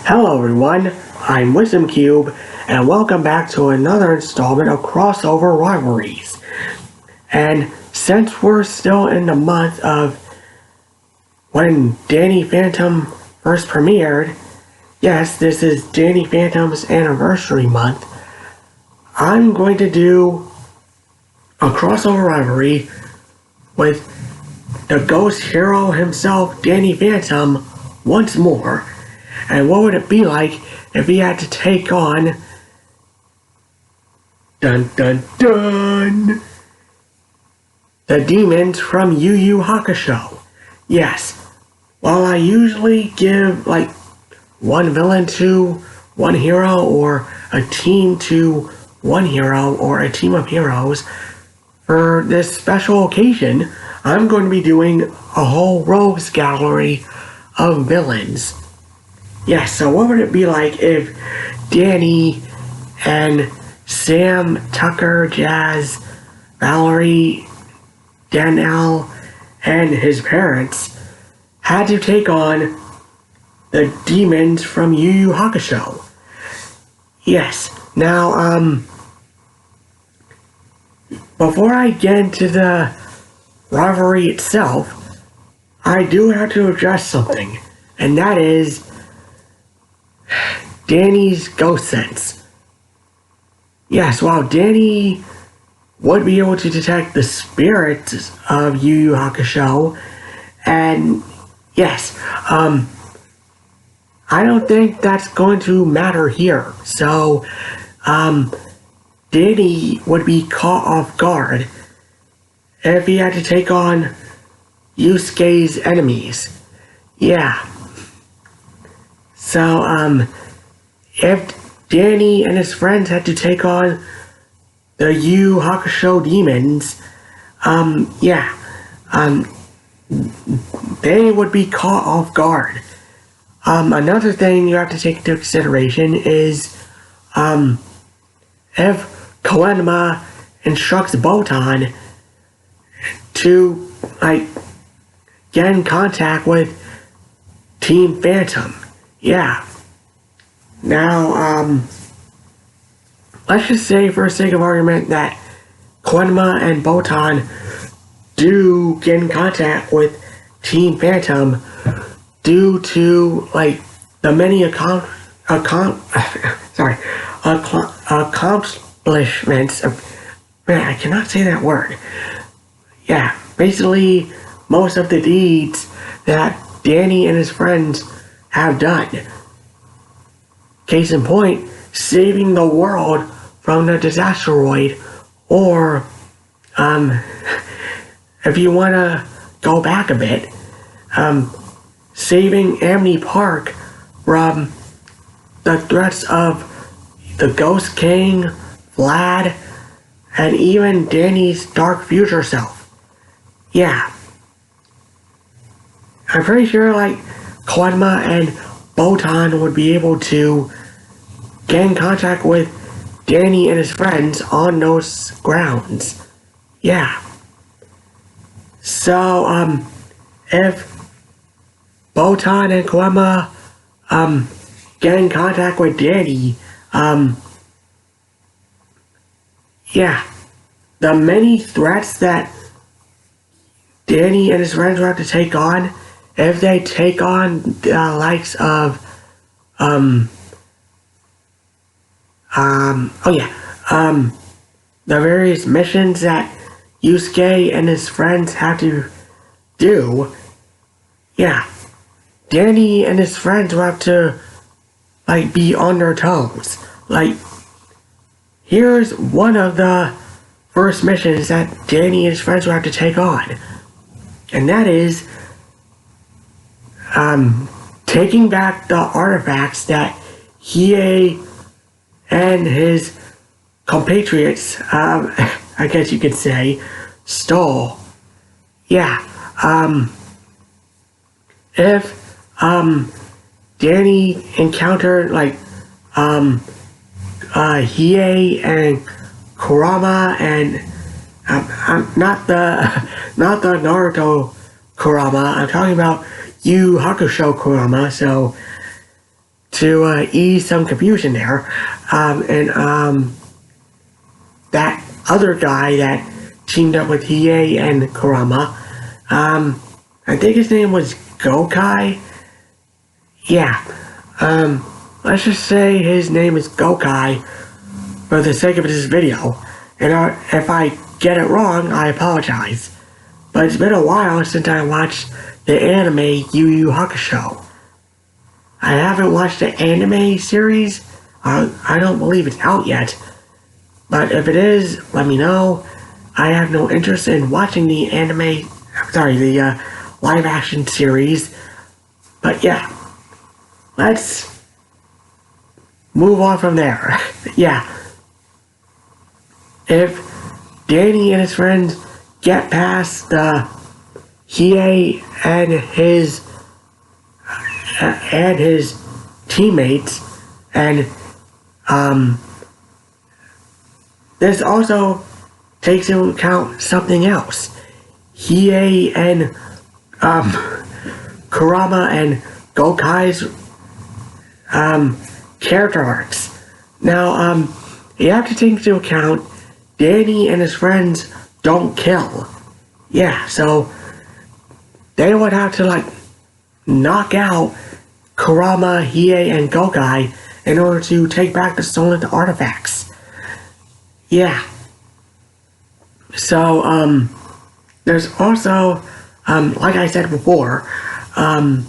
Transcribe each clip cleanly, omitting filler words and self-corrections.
Hello everyone, I'm Wisdom Cube, and welcome back to another installment of Crossover Rivalries. And since we're still in the month of when Danny Phantom first premiered, yes, this is Danny Phantom's anniversary month, I'm going to do a crossover rivalry with the ghost hero himself, Danny Phantom, once more. And what would it be like if he had to take on... Dun dun dun! The demons from Yu Yu Hakusho. Yes, while I usually give like one villain to one hero, or a team to one hero, or a team of heroes, for this special occasion, I'm going to be doing a whole rogues gallery of villains. Yes, so what would it be like if Danny and Sam, Tucker, Jazz, Valerie, Danielle, and his parents had to take on the demons from Yu Yu Hakusho? Yes, now, before I get into the rivalry itself, I do have to address something, and that is Danny's ghost sense. Yes, while Danny would be able to detect the spirits of Yu Yu Hakusho, and yes, I don't think that's going to matter here. So, Danny would be caught off guard if he had to take on Yusuke's enemies. Yeah. So, if Danny and his friends had to take on the Yu Hakusho demons, they would be caught off guard. Another thing you have to take into consideration is, if Koenma instructs Botan to, get in contact with Team Phantom. Yeah. Now, let's just say for sake of argument that Koenma and Botan do get in contact with Team Phantom due to, the many accomplishments of... Man, I cannot say that word. Yeah, basically, most of the deeds that Danny and his friends have done. Case in point, saving the world from the disasteroid, or, if you want to go back a bit, saving Amity Park from the threats of the Ghost King, Vlad, and even Danny's dark future self. Yeah. I'm pretty sure, Koenma and Botan would be able to get in contact with Danny and his friends on those grounds. Yeah. So, if Botan and Koenma, get in contact with Danny, the many threats that Danny and his friends will have to take on, if they take on the likes of, the various missions that Yusuke and his friends have to do, Danny and his friends will have to, be on their toes. Here's one of the first missions that Danny and his friends will have to take on. And that is, taking back the artifacts that Hiei and his compatriots, I guess you could say, stole. Yeah, if, Danny encountered, Hiei and Kurama and, not the Naruto Kurama, I'm talking about Yu Hakusho Kurama, so to ease some confusion there. That other guy that teamed up with Hiei and Kurama, I think his name was Gokai. Yeah, let's just say his name is Gokai for the sake of this video. And if I get it wrong, I apologize. But it's been a while since I watched the anime Yu Yu Hakusho. I haven't watched the anime series. I don't believe it's out yet. But if it is, let me know. I have no interest in watching the live action series. But yeah, let's move on from there. Yeah. If Danny and his friends get past the Hiei and his teammates, and this also takes into account something else. Hiei and Kurama and Gokai's character arcs. Now, you have to take into account Danny and his friends don't kill. Yeah, so they would have to knock out Kurama, Hiei, and Gokai in order to take back the stolen artifacts. Yeah. So, there's also, like I said before, Kurama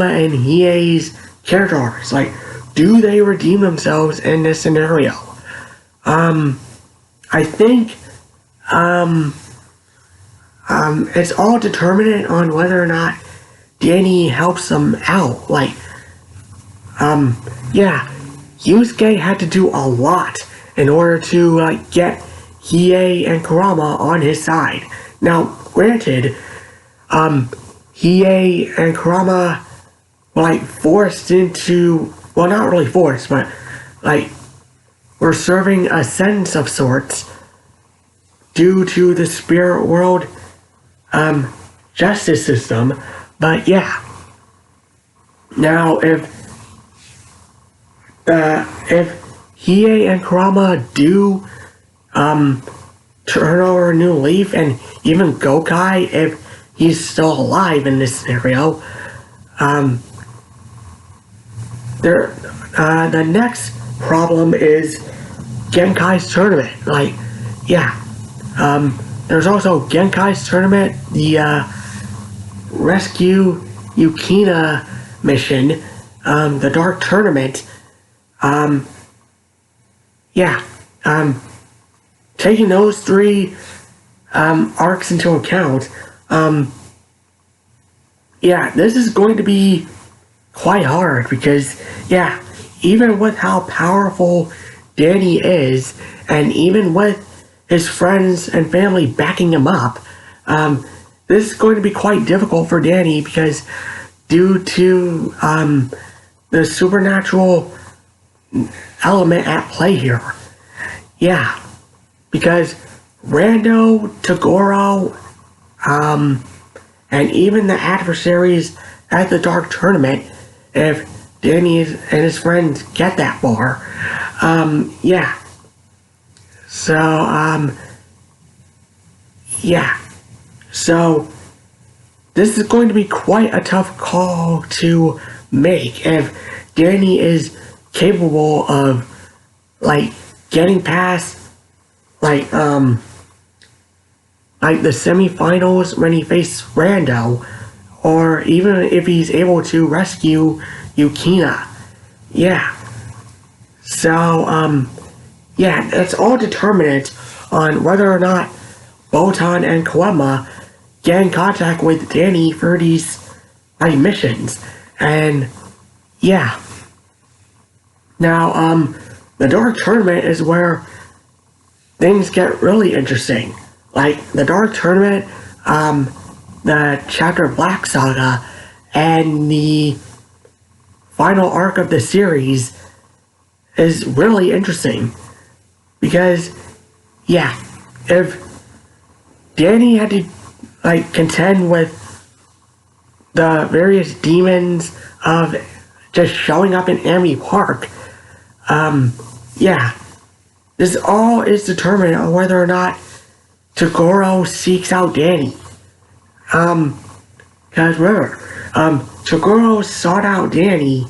and Hiei's character arcs. Do they redeem themselves in this scenario? I think, it's all determinant on whether or not Danny helps them out. Yeah, Yusuke had to do a lot in order to, get Hiei and Kurama on his side. Now, granted, Hiei and Kurama were, forced into, well, not really forced, but, were serving a sentence of sorts due to the spirit world, justice system. But yeah. Now, if Hiei and Kurama do turn over a new leaf, and even Gokai, if he's still alive in this scenario, the next problem is Genkai's tournament. There's also Genkai's tournament, the Rescue Yukina mission, the Dark Tournament. Taking those three arcs into account, this is going to be quite hard because, even with how powerful Danny is, and even with his friends and family backing him up, this is going to be quite difficult for Danny because due to the supernatural element at play here. Yeah, because Rando, Toguro, and even the adversaries at the Dark Tournament, if Danny and his friends get that far, So this is going to be quite a tough call to make if Danny is capable of, getting past, the semifinals when he faced Rando, or even if he's able to rescue Yukina. It's all determinant on whether or not Botan and Koema get in contact with Danny for these missions. And now the Dark Tournament is where things get really interesting. The Dark Tournament, the Chapter Black Saga, and the final arc of the series is really interesting. Because, if Danny had to, contend with the various demons of just showing up in Amity Park. Yeah. This all is determined on whether or not Toguro seeks out Danny. Cause remember, Toguro sought out Danny,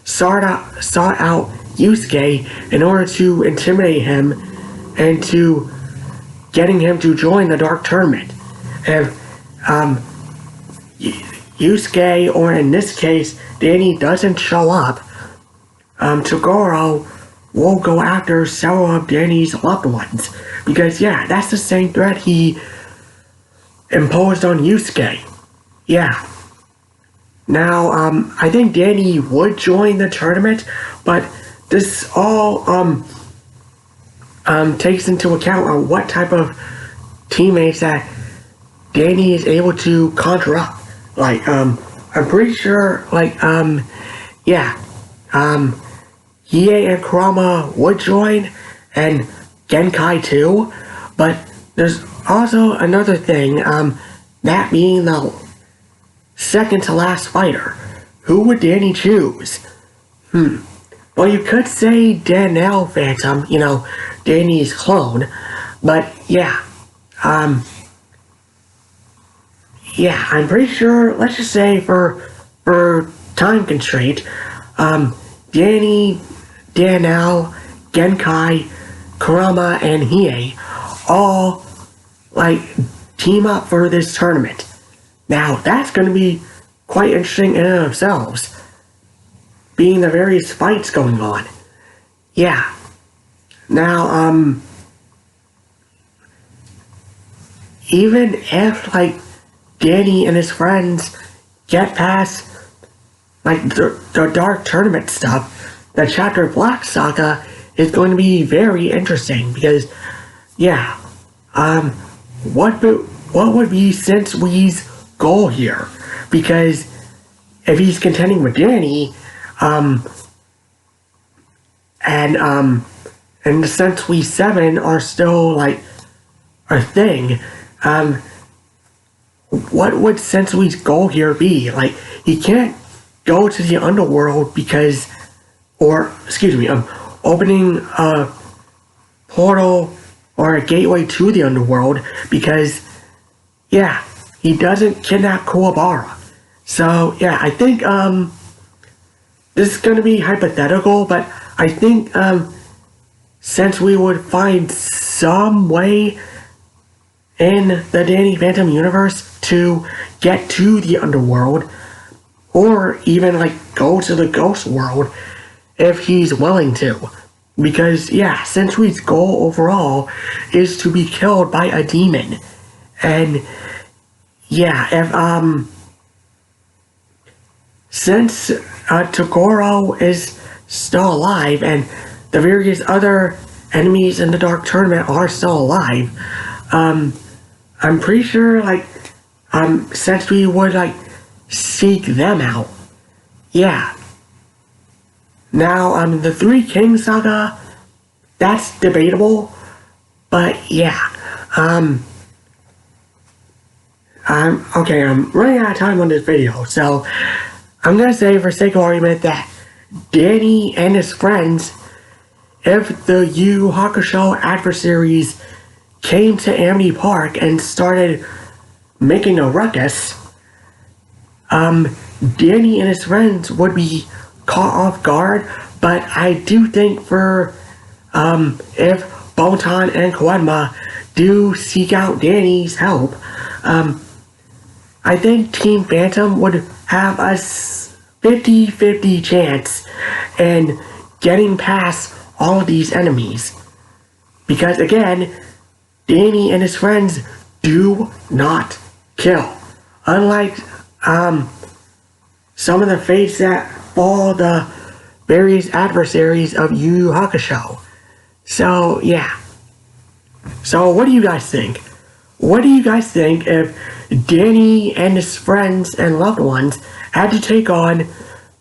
sought out Yusuke in order to intimidate him and to getting him to join the Dark Tournament. If, Yusuke, or in this case, Danny doesn't show up, Toguro will go after several of Danny's loved ones. Because, yeah, that's the same threat he imposed on Yusuke. Yeah. Now, I think Danny would join the tournament, but this all, takes into account on what type of teammates that Danny is able to conjure up. Like, I'm pretty sure, like, yeah, Hiei and Kurama would join, and Genkai too, but there's also another thing, that being the second to last fighter. Who would Danny choose? Well, you could say Danielle Phantom, you know, Danny's clone, but yeah, yeah, I'm pretty sure, let's just say for time constraint, Danny, Danielle, Genkai, Kurama, and Hiei all, like, team up for this tournament. Now, that's going to be quite interesting in and of themselves, being the various fights going on. Yeah. Now, even if, like, Danny and his friends get past, like, the Dark Tournament stuff, the Chapter Black saga is going to be very interesting, because, yeah, what would be Sensui's goal here? Because if he's contending with Danny, and the Sensui 7 are still, like, a thing, what would Sensui's goal here be? Like, he can't go to the underworld because, or, excuse me, opening a portal or a gateway to the underworld because, yeah, he doesn't kidnap Kuwabara. So, yeah, I think, this is going to be hypothetical, but I think, since we would find some way in the Danny Phantom universe to get to the underworld, or even, like, go to the ghost world if he's willing to. Because, yeah, Sensui's goal overall is to be killed by a demon. And, yeah, if, since Toguro is still alive and the various other enemies in the Dark Tournament are still alive, I'm pretty sure, like, Sensui would, like, seek them out. Yeah. Now, the Three Kings saga, that's debatable, but yeah, okay, I'm running out of time on this video, so I'm gonna say, for sake of argument, that Danny and his friends, if the Yu Yu Hakusho adversaries came to Amity Park and started making a ruckus, Danny and his friends would be caught off guard, but I do think for, if Botan and Koenma do seek out Danny's help, I think Team Phantom would have a 50-50 chance in getting past all of these enemies. Because again, Danny and his friends do not kill. Unlike, some of the fates that fall the various adversaries of Yu Yu Hakusho. So, yeah. So, what do you guys think? What do you guys think if Danny and his friends and loved ones had to take on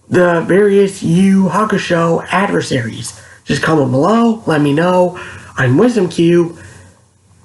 the various Yu Yu Hakusho adversaries? Just comment below, let me know. I'm Wisdom Cube.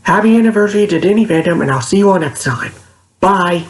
Happy anniversary to Danny Phantom, and I'll see you all next time. Bye!